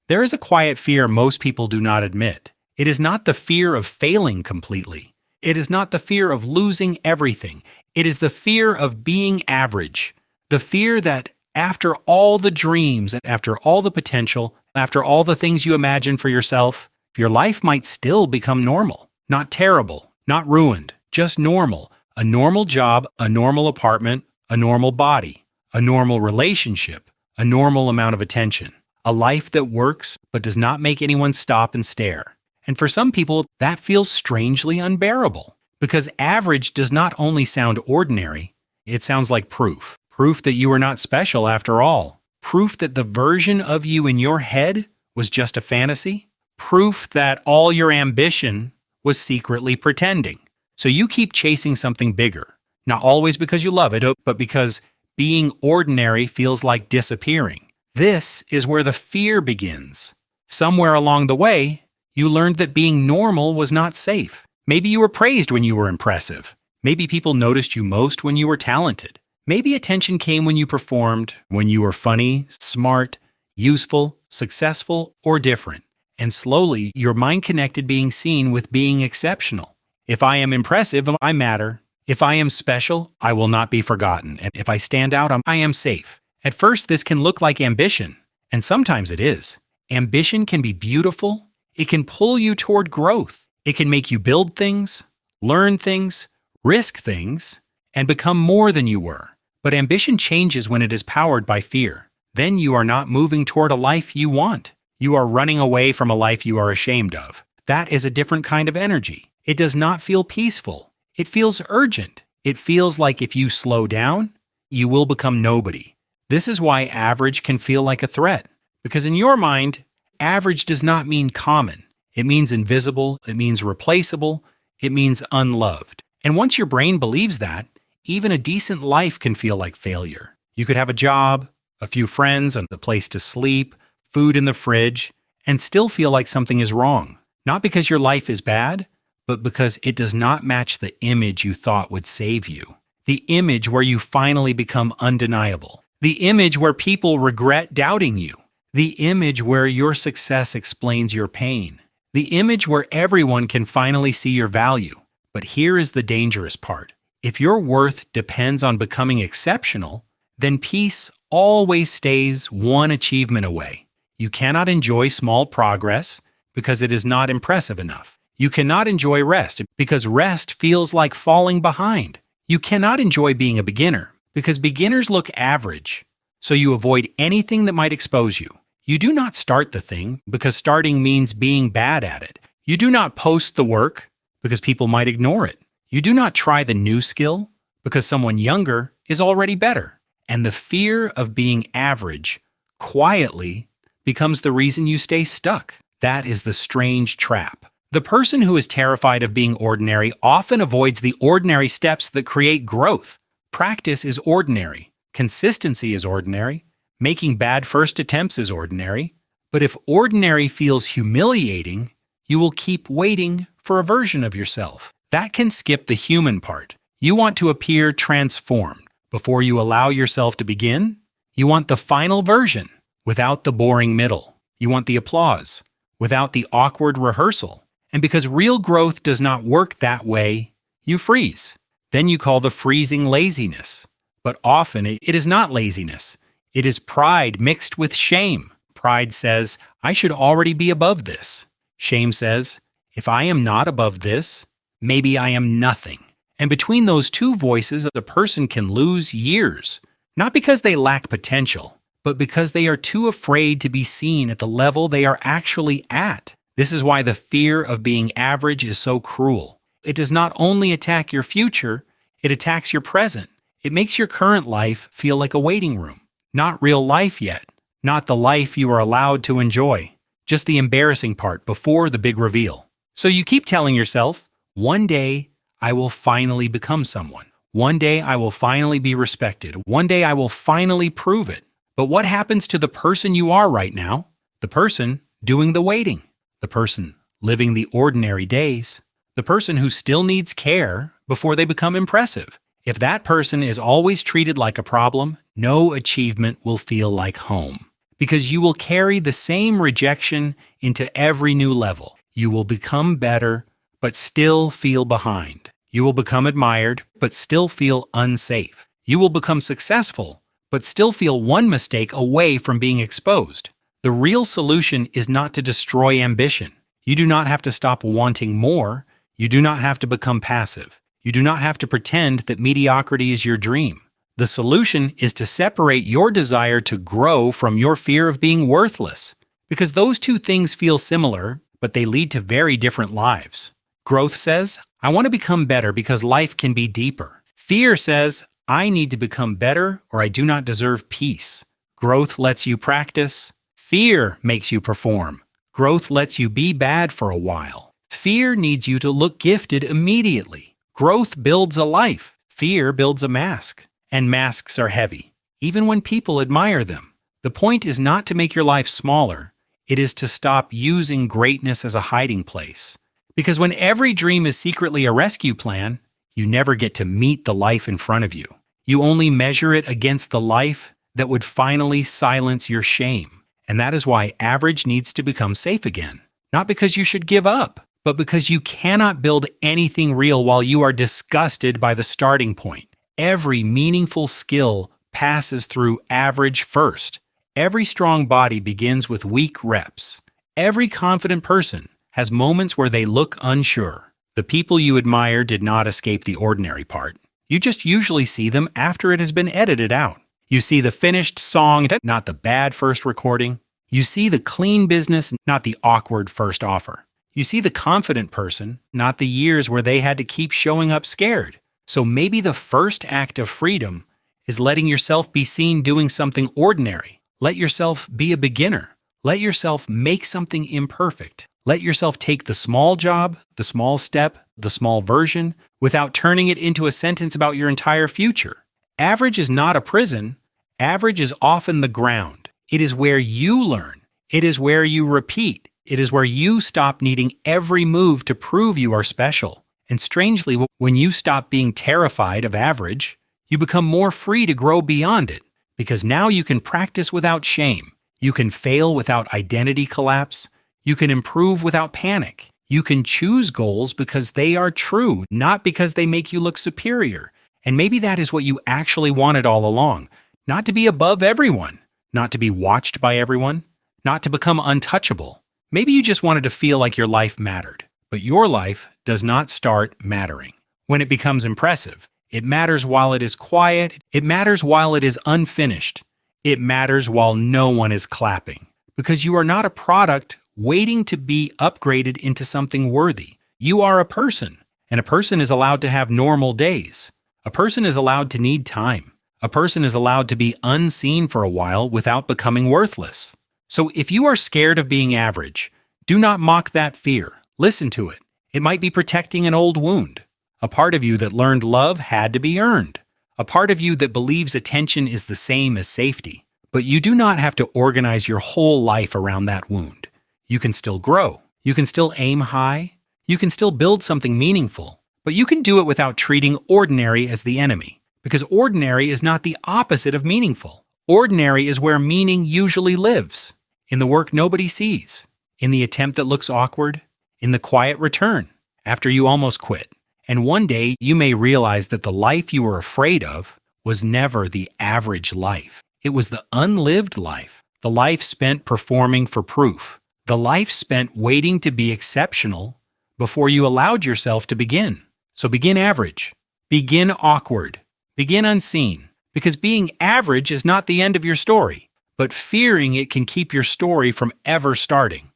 There is a quiet fear most people do not admit. It is not the fear of failing completely. It is not the fear of losing everything. It is the fear of being average. The fear that after all the dreams, after all the potential, after all the things you imagine for yourself, your life might still become normal. Not terrible, not ruined, just normal. A normal job, a normal apartment, a normal body, a normal relationship, a normal amount of attention. A life that works but does not make anyone stop and stare. And for some people, that feels strangely unbearable. Because average does not only sound ordinary, it sounds like proof. Proof that you are not special after all. Proof that the version of you in your head was just a fantasy. Proof that all your ambition was secretly pretending. So you keep chasing something bigger. Not always because you love it, but because being ordinary feels like disappearing. This is where the fear begins. Somewhere along the way, you learned that being normal was not safe. Maybe you were praised when you were impressive. Maybe people noticed you most when you were talented. Maybe attention came when you performed, when you were funny, smart, useful, successful, or different. And slowly, your mind connected being seen with being exceptional. If I am impressive, I matter. If I am special, I will not be forgotten. And if I stand out, I am safe. At first, this can look like ambition, and sometimes it is. Ambition can be beautiful. It can pull you toward growth. It can make you build things, learn things, risk things, and become more than you were. But ambition changes when it is powered by fear. Then you are not moving toward a life you want. You are running away from a life you are ashamed of. That is a different kind of energy. It does not feel peaceful. It feels urgent. It feels like if you slow down, you will become nobody. This is why average can feel like a threat. Because in your mind, average does not mean common. It means invisible, it means replaceable, it means unloved. And once your brain believes that, even a decent life can feel like failure. You could have a job, a few friends, and a place to sleep, food in the fridge, and still feel like something is wrong. Not because your life is bad, but because it does not match the image you thought would save you. The image where you finally become undeniable. The image where people regret doubting you. The image where your success explains your pain. The image where everyone can finally see your value. But here is the dangerous part. If your worth depends on becoming exceptional, then peace always stays one achievement away. You cannot enjoy small progress because it is not impressive enough. You cannot enjoy rest because rest feels like falling behind. You cannot enjoy being a beginner because beginners look average, so you avoid anything that might expose you. You do not start the thing because starting means being bad at it. You do not post the work because people might ignore it. You do not try the new skill because someone younger is already better. And the fear of being average quietly becomes the reason you stay stuck. That is the strange trap. The person who is terrified of being ordinary often avoids the ordinary steps that create growth. Practice is ordinary. Consistency is ordinary. Making bad first attempts is ordinary. But if ordinary feels humiliating, you will keep waiting for a version of yourself. That can skip the human part. You want to appear transformed. Before you allow yourself to begin, you want the final version without the boring middle. You want the applause without the awkward rehearsal. And because real growth does not work that way, you freeze. Then you call the freezing laziness. But often it is not laziness. It is pride mixed with shame. Pride says, I should already be above this. Shame says, if I am not above this, maybe I am nothing. And between those two voices, a person can lose years. Not because they lack potential, but because they are too afraid to be seen at the level they are actually at. This is why the fear of being average is so cruel. It does not only attack your future, it attacks your present. It makes your current life feel like a waiting room. Not real life yet. Not the life you are allowed to enjoy. Just the embarrassing part before the big reveal. So you keep telling yourself, one day I will finally become someone. One day I will finally be respected. One day I will finally prove it. But what happens to the person you are right now? The person doing the waiting. The person living the ordinary days. The person who still needs care before they become impressive. If that person is always treated like a problem, no achievement will feel like home. because you will carry the same rejection into every new level. You will become better, but still feel behind. You will become admired, but still feel unsafe. You will become successful, but still feel one mistake away from being exposed. The real solution is not to destroy ambition. You do not have to stop wanting more. You do not have to become passive. You do not have to pretend that mediocrity is your dream. The solution is to separate your desire to grow from your fear of being worthless, because those two things feel similar, but they lead to very different lives. Growth says, I want to become better because life can be deeper. Fear says, I need to become better or I do not deserve peace. Growth lets you practice. Fear makes you perform. Growth lets you be bad for a while. Fear needs you to look gifted immediately. Growth builds a life. Fear builds a mask. And masks are heavy, even when people admire them. The point is not to make your life smaller. It is to stop using greatness as a hiding place. Because when every dream is secretly a rescue plan, you never get to meet the life in front of you. You only measure it against the life that would finally silence your shame. And that is why average needs to become safe again. Not because you should give up, but because you cannot build anything real while you are disgusted by the starting point. Every meaningful skill passes through average first. Every strong body begins with weak reps. Every confident person has moments where they look unsure. The people you admire did not escape the ordinary part. You just usually see them after it has been edited out. You see the finished song, not the bad first recording. You see the clean business, not the awkward first offer. You see the confident person, not the years where they had to keep showing up scared. So maybe the first act of freedom is letting yourself be seen doing something ordinary. Let yourself be a beginner. Let yourself make something imperfect. Let yourself take the small job, the small step, the small version, without turning it into a sentence about your entire future. Average is not a prison. Average is often the ground. It is where you learn. It is where you repeat. It is where you stop needing every move to prove you are special. And strangely, when you stop being terrified of average, you become more free to grow beyond it, because now you can practice without shame. You can fail without identity collapse. You can improve without panic. You can choose goals because they are true, not because they make you look superior. And maybe that is what you actually wanted all along, not to be above everyone, not to be watched by everyone, not to become untouchable. Maybe you just wanted to feel like your life mattered. But your life does not start mattering when it becomes impressive. It matters while it is quiet. It matters while it is unfinished. It matters while no one is clapping. Because you are not a product waiting to be upgraded into something worthy. You are a person, and a person is allowed to have normal days. A person is allowed to need time. A person is allowed to be unseen for a while without becoming worthless. So if you are scared of being average, do not mock that fear. Listen to it. It might be protecting an old wound. A part of you that learned love had to be earned. A part of you that believes attention is the same as safety. But you do not have to organize your whole life around that wound. You can still grow. You can still aim high. You can still build something meaningful. But you can do it without treating ordinary as the enemy. Because ordinary is not the opposite of meaningful. Ordinary is where meaning usually lives. In the work nobody sees. In the attempt that looks awkward. In the quiet return, after you almost quit. And one day you may realize that the life you were afraid of was never the average life. It was the unlived life, the life spent performing for proof, the life spent waiting to be exceptional before you allowed yourself to begin. So begin average, begin awkward, begin unseen, because being average is not the end of your story, but fearing it can keep your story from ever starting.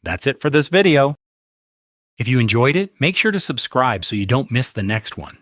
That's it for this video. If you enjoyed it, make sure to subscribe so you don't miss the next one.